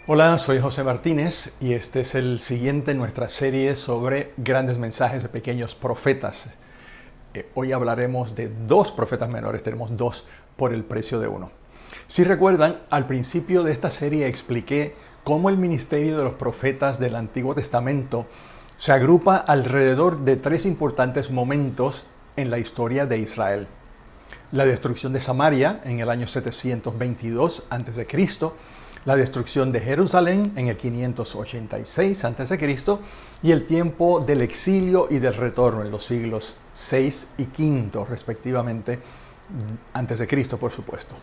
Hola, soy José Martínez y este es el siguiente en nuestra serie sobre grandes mensajes de pequeños profetas. Hoy hablaremos de dos profetas menores, tenemos dos por el precio de uno. Si recuerdan, al principio de esta serie expliqué cómo el ministerio de los profetas del Antiguo Testamento se agrupa alrededor de tres importantes momentos en la historia de Israel. La destrucción de Samaria en el año 722 a.C., la destrucción de Jerusalén en el 586 a.C. y el tiempo del exilio y del retorno en los siglos VI y V, respectivamente, antes de Cristo, por supuesto.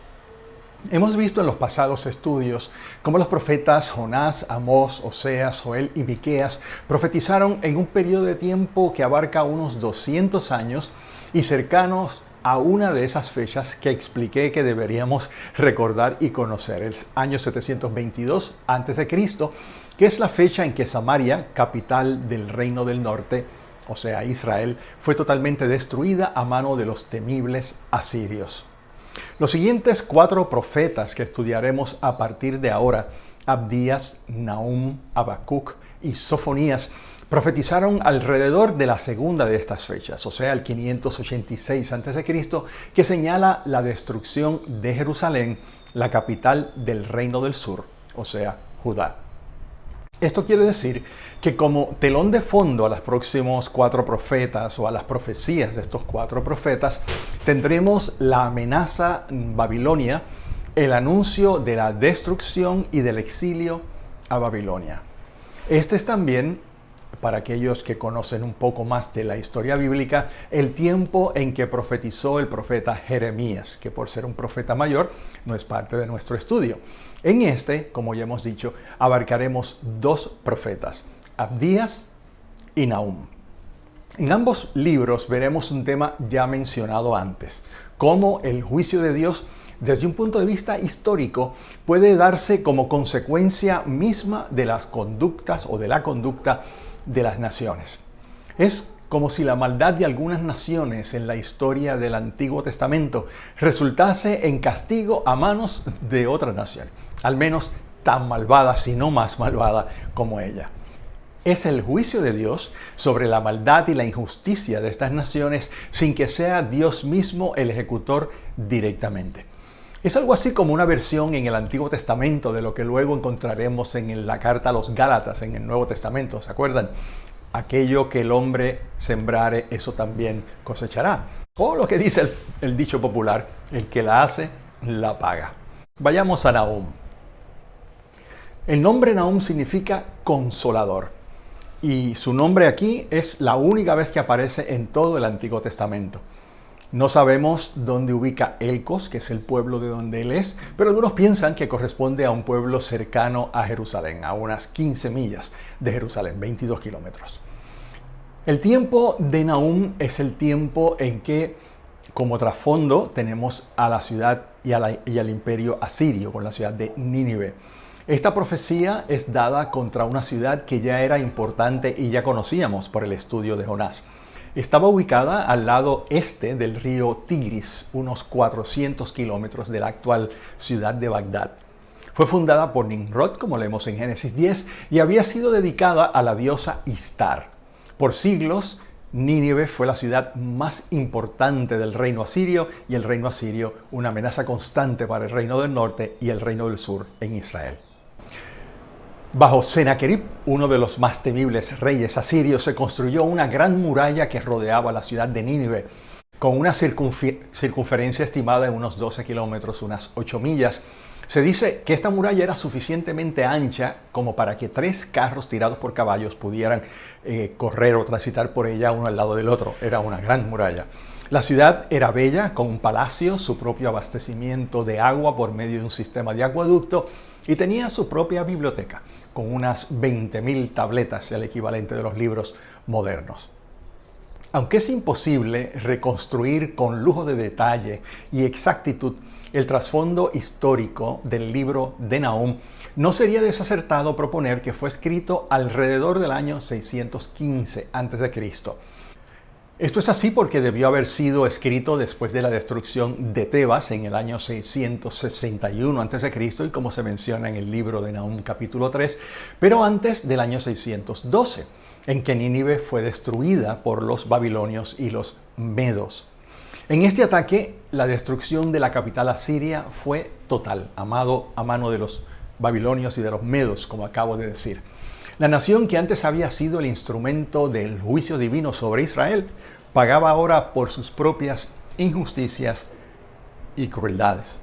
Hemos visto en los pasados estudios cómo los profetas Jonás, Amós, Oseas, Joel y Miqueas profetizaron en un periodo de tiempo que abarca unos 200 años y cercanos a una de esas fechas que expliqué que deberíamos recordar y conocer, el año 722 a.C., que es la fecha en que Samaria, capital del Reino del Norte, o sea, Israel, fue totalmente destruida a mano de los temibles asirios. Los siguientes cuatro profetas que estudiaremos a partir de ahora, Abdías, Nahum, Habacuc y Sofonías, profetizaron alrededor de la segunda de estas fechas, o sea, el 586 a.C., que señala la destrucción de Jerusalén, la capital del Reino del Sur, o sea, Judá. Esto quiere decir que como telón de fondo a los próximos cuatro profetas o a las profecías de estos cuatro profetas, tendremos la amenaza Babilonia, el anuncio de la destrucción y del exilio a Babilonia. Este es también, para aquellos que conocen un poco más de la historia bíblica, el tiempo en que profetizó el profeta Jeremías, que por ser un profeta mayor no es parte de nuestro estudio. En este, como ya hemos dicho, abarcaremos dos profetas, Abdías y Nahum. En ambos libros veremos un tema ya mencionado antes, cómo el juicio de Dios desde un punto de vista histórico puede darse como consecuencia misma de las conductas o de la conducta de las naciones. Es como si la maldad de algunas naciones en la historia del Antiguo Testamento resultase en castigo a manos de otra nación, al menos tan malvada, si no más malvada como ella. Es el juicio de Dios sobre la maldad y la injusticia de estas naciones sin que sea Dios mismo el ejecutor directamente. Es algo así como una versión en el Antiguo Testamento de lo que luego encontraremos en la carta a los Gálatas en el Nuevo Testamento, ¿se acuerdan? Aquello que el hombre sembrare, eso también cosechará. O lo que dice el dicho popular, el que la hace, la paga. Vayamos a Nahum. El nombre Nahum significa consolador. Y su nombre aquí es la única vez que aparece en todo el Antiguo Testamento. No sabemos dónde ubica Elcos, que es el pueblo de donde él es, pero algunos piensan que corresponde a un pueblo cercano a Jerusalén, a unas 15 millas de Jerusalén, 22 kilómetros. El tiempo de Nahum es el tiempo en que, como trasfondo, tenemos a la ciudad y al imperio asirio, con la ciudad de Nínive. Esta profecía es dada contra una ciudad que ya era importante y ya conocíamos por el estudio de Jonás. Estaba ubicada al lado este del río Tigris, unos 400 kilómetros de la actual ciudad de Bagdad. Fue fundada por Nimrod, como leemos en Génesis 10, y había sido dedicada a la diosa Istar. Por siglos, Nínive fue la ciudad más importante del reino asirio, y el reino asirio una amenaza constante para el reino del norte y el reino del sur en Israel. Bajo Sennacherib, uno de los más temibles reyes asirios, se construyó una gran muralla que rodeaba la ciudad de Nínive, con una circunferencia estimada en unos 12 kilómetros, unas 8 millas. Se dice que esta muralla era suficientemente ancha como para que 3 carros tirados por caballos pudieran correr o transitar por ella uno al lado del otro. Era una gran muralla. La ciudad era bella, con un palacio, su propio abastecimiento de agua por medio de un sistema de acueducto, y tenía su propia biblioteca, con unas 20.000 tabletas, el equivalente de los libros modernos. Aunque es imposible reconstruir con lujo de detalle y exactitud el trasfondo histórico del libro de Nahum, no sería desacertado proponer que fue escrito alrededor del año 615 a.C. Esto es así porque debió haber sido escrito después de la destrucción de Tebas en el año 661 a.C. y como se menciona en el libro de Nahum capítulo 3, pero antes del año 612, en que Nínive fue destruida por los babilonios y los medos. En este ataque, la destrucción de la capital asiria fue total, a mano de los babilonios y de los medos, como acabo de decir. La nación que antes había sido el instrumento del juicio divino sobre Israel, pagaba ahora por sus propias injusticias y crueldades.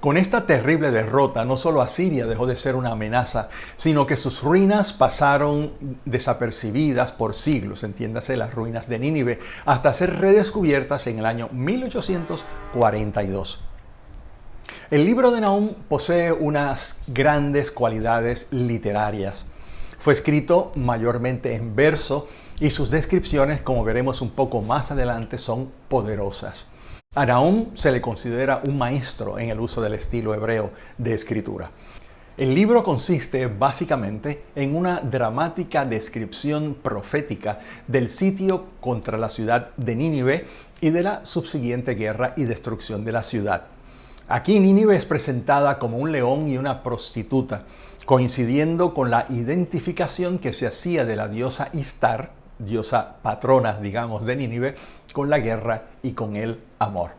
Con esta terrible derrota, no solo Asiria dejó de ser una amenaza, sino que sus ruinas pasaron desapercibidas por siglos, entiéndase las ruinas de Nínive, hasta ser redescubiertas en el año 1842. El libro de Nahum posee unas grandes cualidades literarias. Fue escrito mayormente en verso y sus descripciones, como veremos un poco más adelante, son poderosas. A Nahum se le considera un maestro en el uso del estilo hebreo de escritura. El libro consiste básicamente en una dramática descripción profética del sitio contra la ciudad de Nínive y de la subsiguiente guerra y destrucción de la ciudad. Aquí Nínive es presentada como un león y una prostituta, coincidiendo con la identificación que se hacía de la diosa Istar, diosa patrona, digamos, de Nínive, con la guerra y con el amor.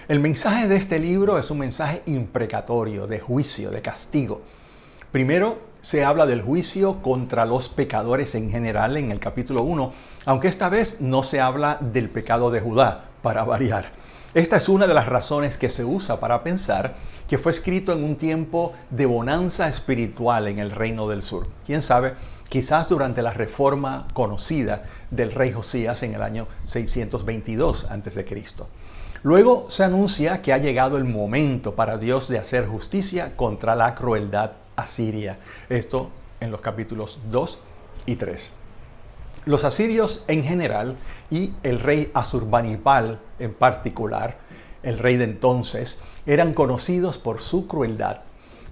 El mensaje de este libro es un mensaje imprecatorio, de juicio, de castigo. Primero, se habla del juicio contra los pecadores en general en el capítulo 1, aunque esta vez no se habla del pecado de Judá, para variar. Esta es una de las razones que se usa para pensar que fue escrito en un tiempo de bonanza espiritual en el Reino del Sur. ¿Quién sabe? Quizás durante la reforma conocida del rey Josías en el año 622 a.C. Luego se anuncia que ha llegado el momento para Dios de hacer justicia contra la crueldad asiria. Esto en los capítulos 2 y 3. Los asirios en general y el rey Asurbanipal en particular, el rey de entonces, eran conocidos por su crueldad.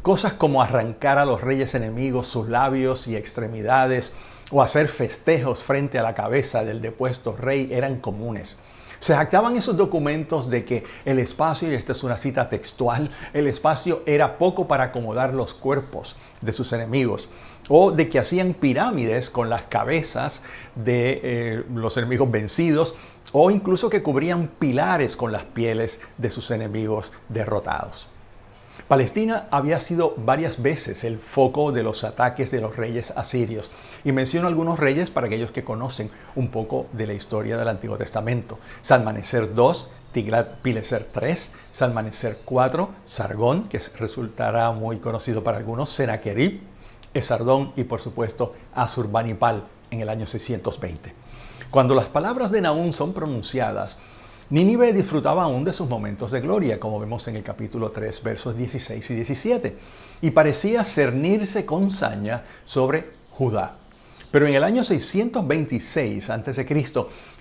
Cosas como arrancar a los reyes enemigos sus labios y extremidades o hacer festejos frente a la cabeza del depuesto rey eran comunes. Se jactaban esos documentos de que el espacio, y esta es una cita textual, el espacio era poco para acomodar los cuerpos de sus enemigos, o de que hacían pirámides con las cabezas de los enemigos vencidos, o incluso que cubrían pilares con las pieles de sus enemigos derrotados. Palestina había sido varias veces el foco de los ataques de los reyes asirios. Y menciono algunos reyes para aquellos que conocen un poco de la historia del Antiguo Testamento. Salmaneser II, Tiglat-Pileser III, Salmaneser IV, Sargón, que resultará muy conocido para algunos, Sennacherib, Esardón y por supuesto Asurbanipal en el año 620. Cuando las palabras de Nahum son pronunciadas, Nínive disfrutaba aún de sus momentos de gloria, como vemos en el capítulo 3, versos 16 y 17, y parecía cernirse con saña sobre Judá. Pero en el año 626 a.C.,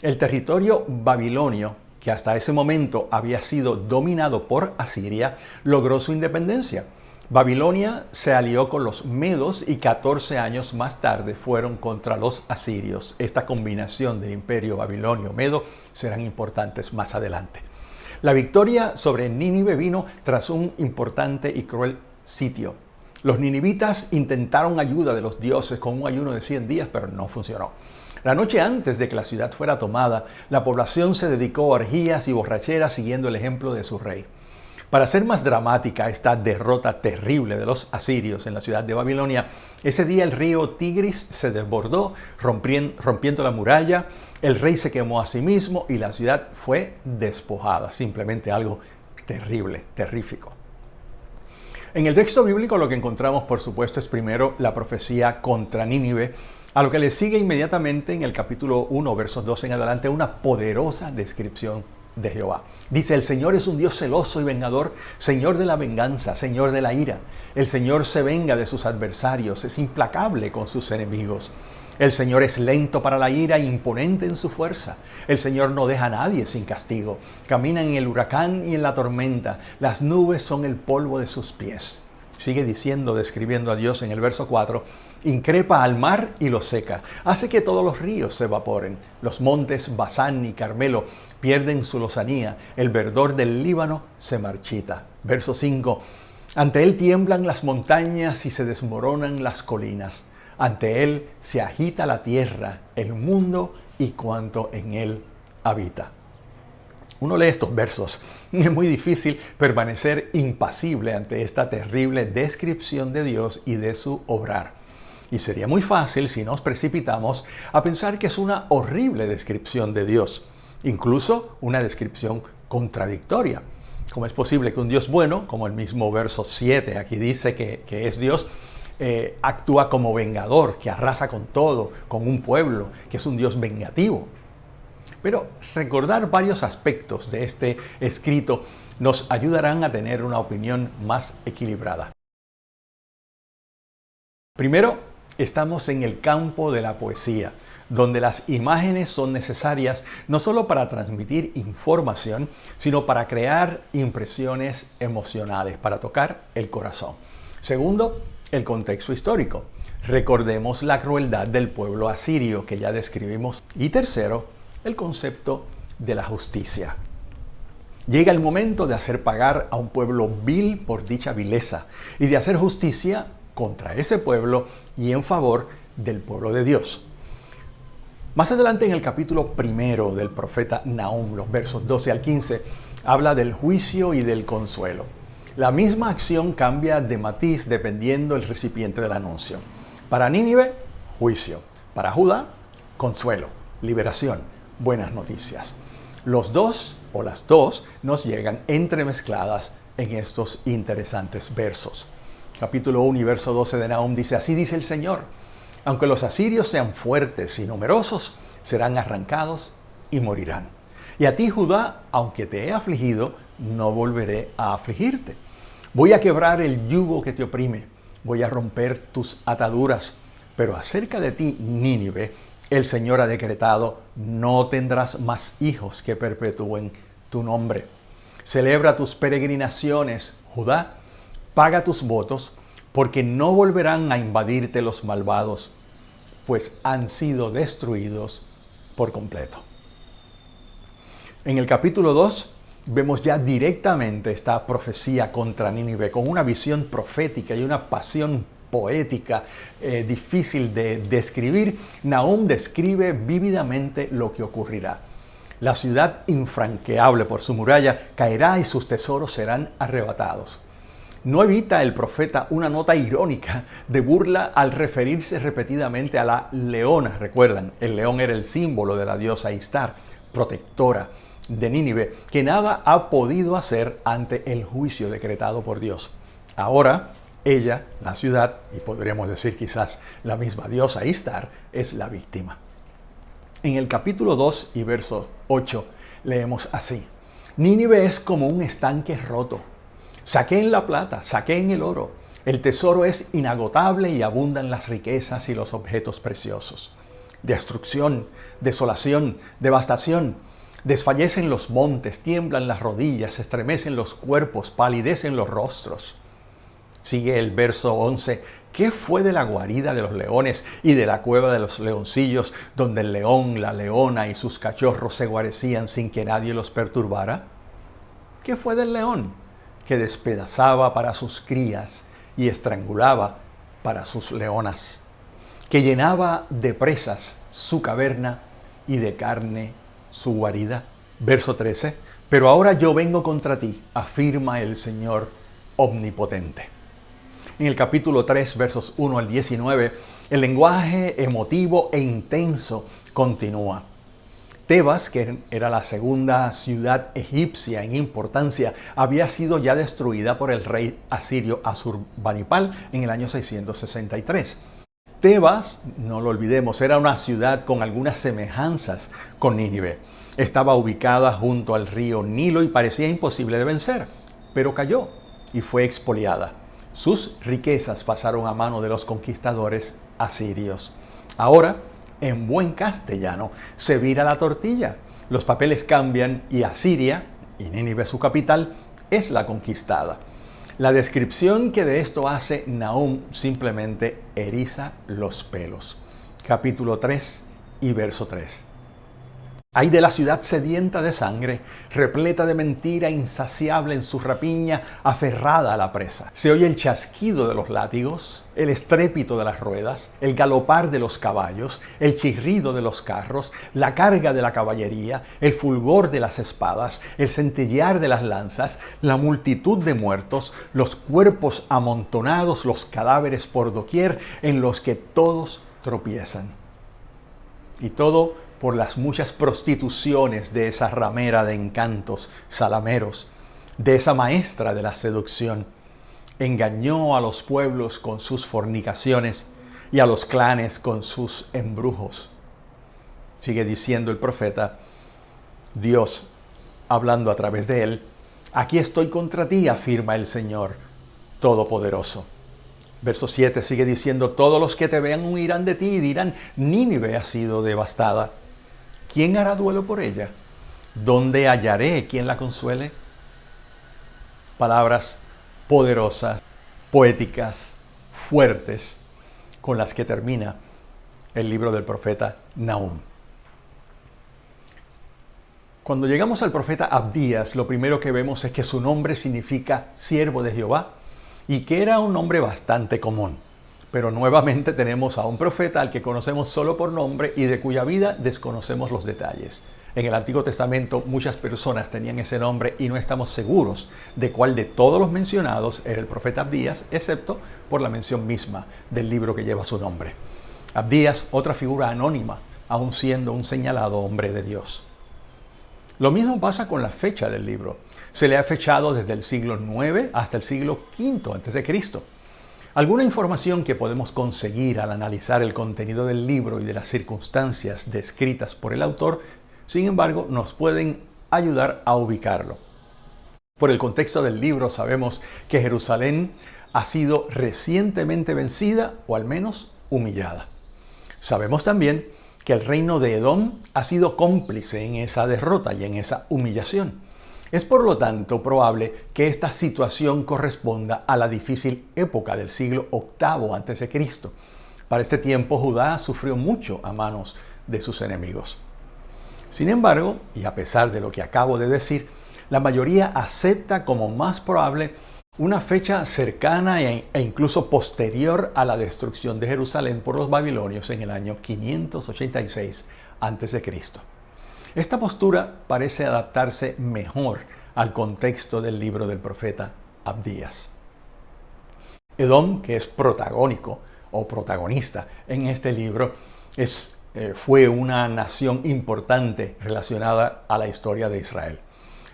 el territorio babilonio, que hasta ese momento había sido dominado por Asiria, logró su independencia. Babilonia se alió con los medos y 14 años más tarde fueron contra los asirios. Esta combinación del imperio babilonio-medo serán importantes más adelante. La victoria sobre Nínive vino tras un importante y cruel sitio. Los ninivitas intentaron ayuda de los dioses con un ayuno de 100 días, pero no funcionó. La noche antes de que la ciudad fuera tomada, la población se dedicó a orgías y borracheras siguiendo el ejemplo de su rey. Para hacer más dramática esta derrota terrible de los asirios en la ciudad de Babilonia, ese día el río Tigris se desbordó, rompiendo la muralla, el rey se quemó a sí mismo y la ciudad fue despojada. Simplemente algo terrible, terrífico. En el texto bíblico lo que encontramos, por supuesto, es primero la profecía contra Nínive, a lo que le sigue inmediatamente en el capítulo 1, versos 12 en adelante, una poderosa descripción de Jehová. Dice: el Señor es un Dios celoso y vengador, Señor de la venganza, Señor de la ira. El Señor se venga de sus adversarios, es implacable con sus enemigos. El Señor es lento para la ira e imponente en su fuerza. El Señor no deja a nadie sin castigo. Camina en el huracán y en la tormenta. Las nubes son el polvo de sus pies. sigue diciendo, describiendo a Dios en el verso 4, increpa al mar y lo seca, hace que todos los ríos se evaporen, los montes Basán y Carmelo pierden su lozanía, el verdor del Líbano se marchita. Verso 5, ante él tiemblan las montañas y se desmoronan las colinas, ante él se agita la tierra, el mundo y cuanto en él habita. Uno lee estos versos, es muy difícil permanecer impasible ante esta terrible descripción de Dios y de su obrar. Y sería muy fácil si nos precipitamos a pensar que es una horrible descripción de Dios, incluso una descripción contradictoria. ¿Cómo es posible que un Dios bueno, como el mismo verso 7 aquí dice que es Dios, actúa como vengador, que arrasa con todo, con un pueblo, que es un Dios vengativo? Pero recordar varios aspectos de este escrito nos ayudarán a tener una opinión más equilibrada. Primero, estamos en el campo de la poesía, donde las imágenes son necesarias no solo para transmitir información, sino para crear impresiones emocionales, para tocar el corazón. Segundo, el contexto histórico. Recordemos la crueldad del pueblo asirio que ya describimos. Y tercero, el concepto de la justicia. Llega el momento de hacer pagar a un pueblo vil por dicha vileza y de hacer justicia contra ese pueblo y en favor del pueblo de Dios. Más adelante en el capítulo primero del profeta Nahum, los versos 12 al 15, habla del juicio y del consuelo. La misma acción cambia de matiz dependiendo del recipiente del anuncio. Para Nínive, juicio. Para Judá, consuelo, liberación, buenas noticias. Los dos o las dos nos llegan entremezcladas en estos interesantes versos. Capítulo 1 y verso 12 de Nahum dice, así dice el Señor, aunque los asirios sean fuertes y numerosos, serán arrancados y morirán. Y a ti, Judá, aunque te he afligido, no volveré a afligirte. Voy a quebrar el yugo que te oprime, voy a romper tus ataduras. Pero acerca de ti, Nínive, el Señor ha decretado, no tendrás más hijos que perpetúen tu nombre. Celebra tus peregrinaciones, Judá, paga tus votos, porque no volverán a invadirte los malvados, pues han sido destruidos por completo. En el capítulo 2 vemos ya directamente esta profecía contra Nínive, con una visión profética y una pasión poética difícil de describir. Nahum describe vívidamente lo que ocurrirá. La ciudad infranqueable por su muralla caerá y sus tesoros serán arrebatados. No evita el profeta una nota irónica de burla al referirse repetidamente a la leona. Recuerdan, el león era el símbolo de la diosa Istar, protectora de Nínive, que nada ha podido hacer ante el juicio decretado por Dios. Ahora, ella, la ciudad, y podríamos decir quizás la misma diosa Istar, es la víctima. En el capítulo 2 y verso 8 leemos así: Nínive es como un estanque roto. Saqueen la plata, saqueen el oro. El tesoro es inagotable y abundan las riquezas y los objetos preciosos. Destrucción, desolación, devastación. Desfallecen los montes, tiemblan las rodillas, se estremecen los cuerpos, palidecen los rostros. Sigue el verso 11. ¿Qué fue de la guarida de los leones y de la cueva de los leoncillos, donde el león, la leona y sus cachorros se guarecían sin que nadie los perturbara? ¿Qué fue del león, que despedazaba para sus crías y estrangulaba para sus leonas, que llenaba de presas su caverna y de carne su guarida? Verso 13. Pero ahora yo vengo contra ti, afirma el Señor omnipotente. En el capítulo 3, versos 1 al 19, el lenguaje emotivo e intenso continúa. Tebas, que era la segunda ciudad egipcia en importancia, había sido ya destruida por el rey asirio Asurbanipal en el año 663. Tebas, no lo olvidemos, era una ciudad con algunas semejanzas con Nínive. Estaba ubicada junto al río Nilo y parecía imposible de vencer, pero cayó y fue expoliada. Sus riquezas pasaron a mano de los conquistadores asirios. Ahora, en buen castellano, se vira la tortilla. Los papeles cambian y Asiria, y Nínive su capital, es la conquistada. La descripción que de esto hace Nahum simplemente eriza los pelos. Capítulo 3 y verso 3. Ay de la ciudad sedienta de sangre, repleta de mentira, insaciable en su rapiña, aferrada a la presa. Se oye el chasquido de los látigos, el estrépito de las ruedas, el galopar de los caballos, el chirrido de los carros, la carga de la caballería, el fulgor de las espadas, el centellear de las lanzas, la multitud de muertos, los cuerpos amontonados, los cadáveres por doquier, en los que todos tropiezan. Y todo por las muchas prostituciones de esa ramera de encantos salameros, de esa maestra de la seducción. Engañó a los pueblos con sus fornicaciones y a los clanes con sus embrujos. Sigue diciendo el profeta, Dios, hablando a través de él, aquí estoy contra ti, afirma el Señor Todopoderoso. Verso 7 sigue diciendo, todos los que te vean huirán de ti y dirán, Nínive ha sido devastada. ¿Quién hará duelo por ella? ¿Dónde hallaré quien la consuele? Palabras poderosas, poéticas, fuertes, con las que termina el libro del profeta Nahum. Cuando llegamos al profeta Abdías, lo primero que vemos es que su nombre significa siervo de Jehová y que era un nombre bastante común. Pero nuevamente tenemos a un profeta al que conocemos solo por nombre y de cuya vida desconocemos los detalles. En el Antiguo Testamento muchas personas tenían ese nombre y no estamos seguros de cuál de todos los mencionados era el profeta Abdías, excepto por la mención misma del libro que lleva su nombre. Abdías, otra figura anónima, aun siendo un señalado hombre de Dios. Lo mismo pasa con la fecha del libro. Se le ha fechado desde el siglo IX hasta el siglo V a.C. Alguna información que podemos conseguir al analizar el contenido del libro y de las circunstancias descritas por el autor, sin embargo, nos pueden ayudar a ubicarlo. Por el contexto del libro sabemos que Jerusalén ha sido recientemente vencida o al menos humillada. Sabemos también que el reino de Edom ha sido cómplice en esa derrota y en esa humillación. Es por lo tanto probable que esta situación corresponda a la difícil época del siglo VIII a.C. Para este tiempo Judá sufrió mucho a manos de sus enemigos. Sin embargo, y a pesar de lo que acabo de decir, la mayoría acepta como más probable una fecha cercana e incluso posterior a la destrucción de Jerusalén por los babilonios en el año 586 a.C. Esta postura parece adaptarse mejor al contexto del libro del profeta Abdías. Edom, que es protagónico o protagonista en este libro, fue una nación importante relacionada a la historia de Israel.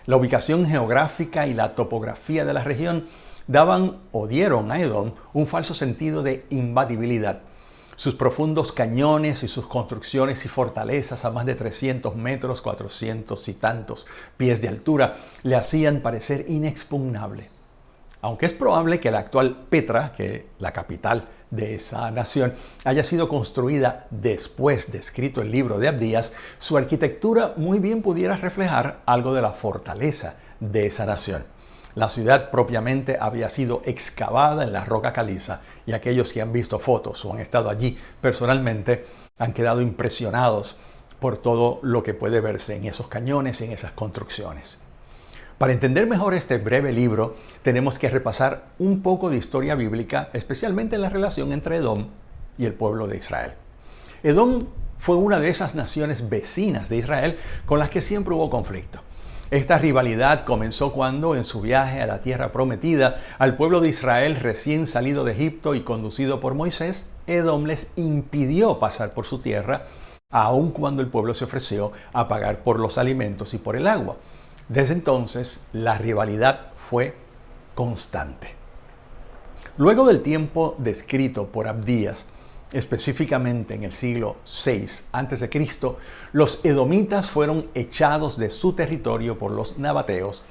La ubicación geográfica y la topografía de la región daban o dieron a Edom un falso sentido de imbatibilidad. Sus profundos cañones y sus construcciones y fortalezas a más de 300 metros, 400 y tantos pies de altura, le hacían parecer inexpugnable. Aunque es probable que la actual Petra, que la capital de esa nación, haya sido construida después de escrito el libro de Abdías, su arquitectura muy bien pudiera reflejar algo de la fortaleza de esa nación. La ciudad propiamente había sido excavada en la roca caliza y aquellos que han visto fotos o han estado allí personalmente han quedado impresionados por todo lo que puede verse en esos cañones y en esas construcciones. Para entender mejor este breve libro, tenemos que repasar un poco de historia bíblica, especialmente en la relación entre Edom y el pueblo de Israel. Edom fue una de esas naciones vecinas de Israel con las que siempre hubo conflicto. Esta rivalidad comenzó cuando, en su viaje a la tierra prometida, al pueblo de Israel recién salido de Egipto y conducido por Moisés, Edom les impidió pasar por su tierra, aun cuando el pueblo se ofreció a pagar por los alimentos y por el agua. Desde entonces, la rivalidad fue constante. Luego del tiempo descrito por Abdías, específicamente en el siglo VI a.C., los edomitas fueron echados de su territorio por los nabateos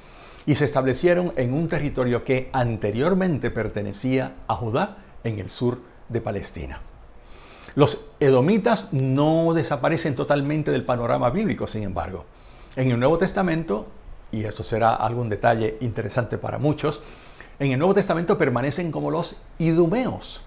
y se establecieron en un territorio que anteriormente pertenecía a Judá en el sur de Palestina. Los edomitas no desaparecen totalmente del panorama bíblico, sin embargo. En el Nuevo Testamento, y esto será algún detalle interesante para muchos, en el Nuevo Testamento permanecen como los idumeos,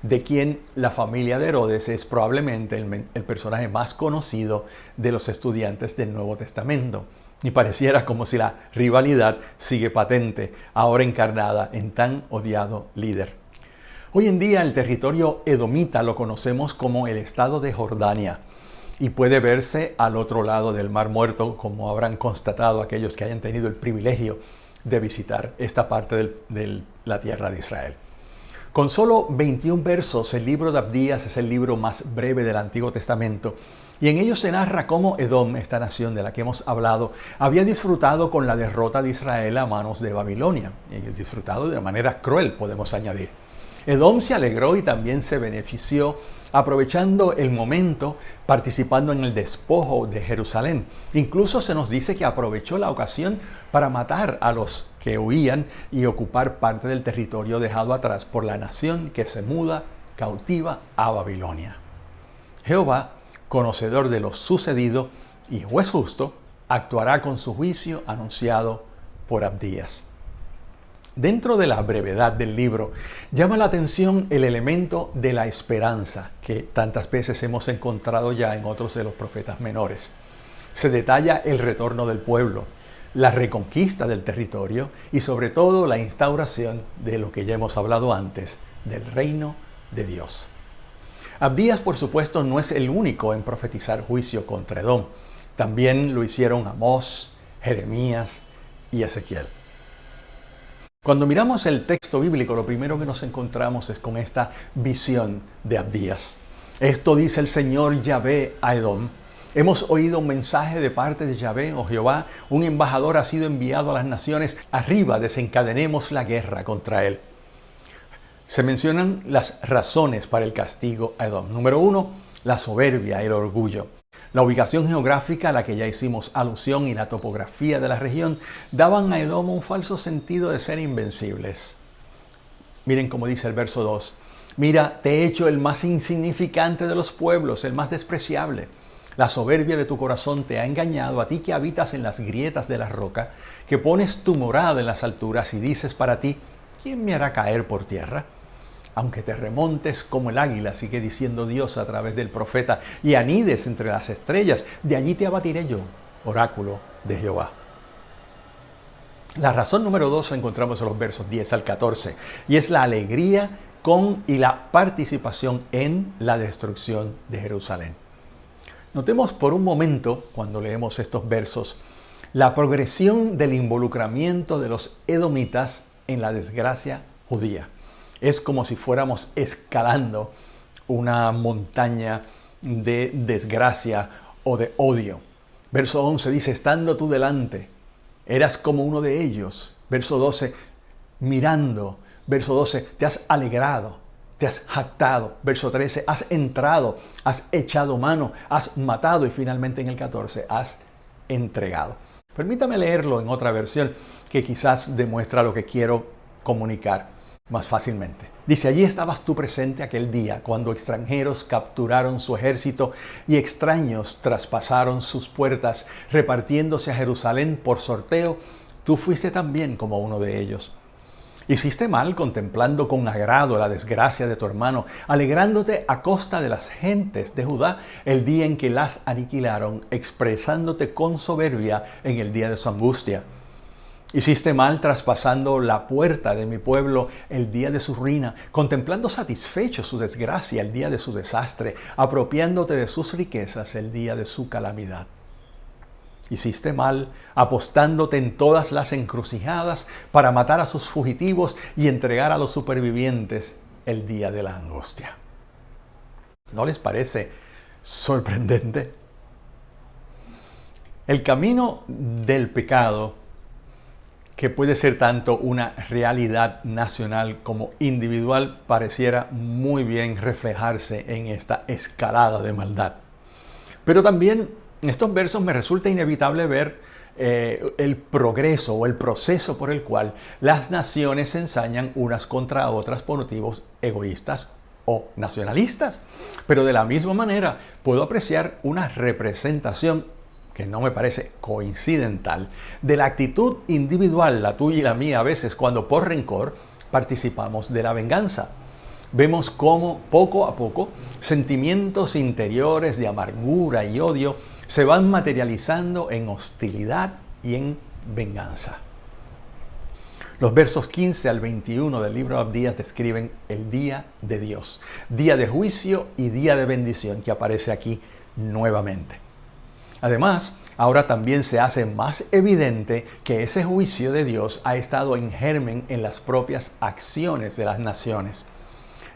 de quien la familia de Herodes es probablemente el personaje más conocido de los estudiantes del Nuevo Testamento. Y pareciera como si la rivalidad sigue patente, ahora encarnada en tan odiado líder. Hoy en día el territorio edomita lo conocemos como el estado de Jordania y puede verse al otro lado del Mar Muerto, como habrán constatado aquellos que hayan tenido el privilegio de visitar esta parte de la tierra de Israel. Con solo 21 versos, el libro de Abdías es el libro más breve del Antiguo Testamento, y en ellos se narra cómo Edom, esta nación de la que hemos hablado, había disfrutado con la derrota de Israel a manos de Babilonia, y disfrutado de manera cruel, podemos añadir. Edom se alegró y también se benefició, aprovechando el momento, participando en el despojo de Jerusalén. Incluso se nos dice que aprovechó la ocasión para matar a los que huían y ocupar parte del territorio dejado atrás por la nación que se muda cautiva a Babilonia. Jehová, conocedor de lo sucedido y juez justo, actuará con su juicio anunciado por Abdías. Dentro de la brevedad del libro, llama la atención el elemento de la esperanza que tantas veces hemos encontrado ya en otros de los profetas menores. Se detalla el retorno del pueblo, la reconquista del territorio y sobre todo la instauración de lo que ya hemos hablado antes, del reino de Dios. Abdías, por supuesto, no es el único en profetizar juicio contra Edom. También lo hicieron Amós, Jeremías y Ezequiel. Cuando miramos el texto bíblico, lo primero que nos encontramos es con esta visión de Abdías. Esto dice el Señor Yahvé a Edom. Hemos oído un mensaje de parte de Yahvé, oh Jehová, un embajador ha sido enviado a las naciones, arriba desencadenemos la guerra contra él. Se mencionan las razones para el castigo a Edom. Número 1, la soberbia, el orgullo. La ubicación geográfica a la que ya hicimos alusión y la topografía de la región daban a Edom un falso sentido de ser invencibles. Miren cómo dice el verso 2. Mira, te he hecho el más insignificante de los pueblos, el más despreciable. La soberbia de tu corazón te ha engañado, a ti que habitas en las grietas de la roca, que pones tu morada en las alturas y dices para ti, ¿quién me hará caer por tierra? Aunque te remontes como el águila, sigue diciendo Dios a través del profeta, y anides entre las estrellas, de allí te abatiré yo, oráculo de Jehová. La razón número 2 la encontramos en los versos 10 al 14, y es la alegría con y la participación en la destrucción de Jerusalén. Notemos por un momento, cuando leemos estos versos, la progresión del involucramiento de los edomitas en la desgracia judía. Es como si fuéramos escalando una montaña de desgracia o de odio. Verso 11 dice, estando tú delante, eras como uno de ellos. Verso 12, mirando. Verso 12, te has alegrado, te has jactado. Verso 13, has entrado, has echado mano, has matado. Y finalmente en el 14, has entregado. Permítame leerlo en otra versión que quizás demuestra lo que quiero comunicar más fácilmente. Dice, allí estabas tú presente aquel día cuando extranjeros capturaron su ejército y extraños traspasaron sus puertas, repartiéndose a Jerusalén por sorteo. Tú fuiste también como uno de ellos. Hiciste mal contemplando con agrado la desgracia de tu hermano, alegrándote a costa de las gentes de Judá el día en que las aniquilaron, expresándote con soberbia en el día de su angustia. Hiciste mal traspasando la puerta de mi pueblo el día de su ruina, contemplando satisfecho su desgracia el día de su desastre, apropiándote de sus riquezas el día de su calamidad. Hiciste mal apostándote en todas las encrucijadas para matar a sus fugitivos y entregar a los supervivientes el día de la angustia. ¿No les parece sorprendente? El camino del pecado, que puede ser tanto una realidad nacional como individual, pareciera muy bien reflejarse en esta escalada de maldad. Pero también en estos versos me resulta inevitable ver el progreso o el proceso por el cual las naciones se ensañan unas contra otras por motivos egoístas o nacionalistas. Pero de la misma manera puedo apreciar una representación que no me parece coincidental, de la actitud individual, la tuya y la mía, a veces cuando por rencor participamos de la venganza. Vemos cómo poco a poco sentimientos interiores de amargura y odio se van materializando en hostilidad y en venganza. Los versos 15 al 21 del libro de Abdías describen el día de Dios, día de juicio y día de bendición que aparece aquí nuevamente. Además, ahora también se hace más evidente que ese juicio de Dios ha estado en germen en las propias acciones de las naciones.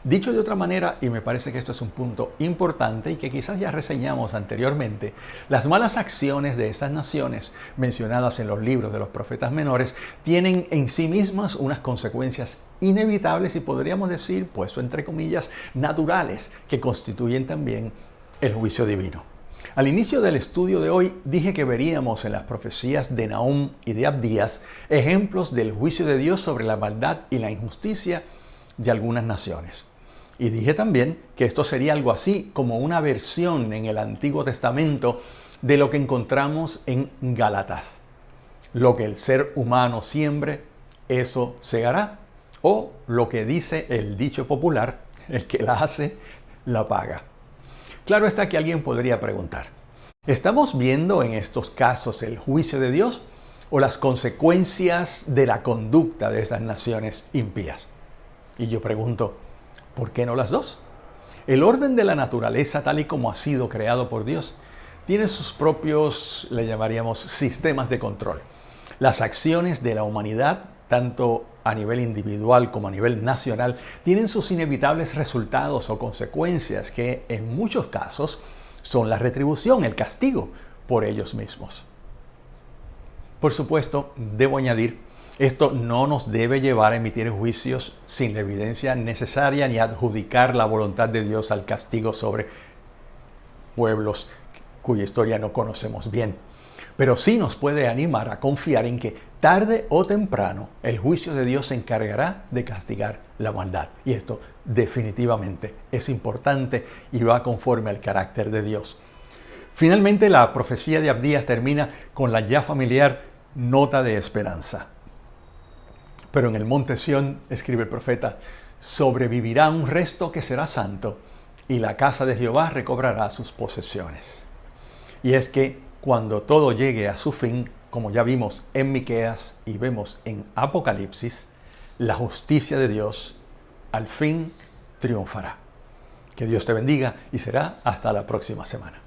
Dicho de otra manera, y me parece que esto es un punto importante y que quizás ya reseñamos anteriormente, las malas acciones de estas naciones mencionadas en los libros de los profetas menores tienen en sí mismas unas consecuencias inevitables y podríamos decir, puesto entre comillas, naturales, que constituyen también el juicio divino. Al inicio del estudio de hoy dije que veríamos en las profecías de Nahum y de Abdías ejemplos del juicio de Dios sobre la maldad y la injusticia de algunas naciones. Y dije también que esto sería algo así como una versión en el Antiguo Testamento de lo que encontramos en Gálatas. Lo que el ser humano siembre, eso segará. O lo que dice el dicho popular, el que la hace, la paga. Claro está que alguien podría preguntar, ¿estamos viendo en estos casos el juicio de Dios o las consecuencias de la conducta de esas naciones impías? Y yo pregunto, ¿por qué no las dos? El orden de la naturaleza, tal y como ha sido creado por Dios, tiene sus propios, le llamaríamos, sistemas de control. Las acciones de la humanidad, tanto a nivel individual como a nivel nacional, tienen sus inevitables resultados o consecuencias que en muchos casos son la retribución, el castigo por ellos mismos. Por supuesto, debo añadir, esto no nos debe llevar a emitir juicios sin la evidencia necesaria ni adjudicar la voluntad de Dios al castigo sobre pueblos cuya historia no conocemos bien. Pero sí nos puede animar a confiar en que tarde o temprano el juicio de Dios se encargará de castigar la maldad. Y esto definitivamente es importante y va conforme al carácter de Dios. Finalmente, la profecía de Abdías termina con la ya familiar nota de esperanza. Pero en el monte Sión, escribe el profeta, sobrevivirá un resto que será santo y la casa de Jehová recobrará sus posesiones. Y es que cuando todo llegue a su fin, como ya vimos en Miqueas y vemos en Apocalipsis, la justicia de Dios al fin triunfará. Que Dios te bendiga y será hasta la próxima semana.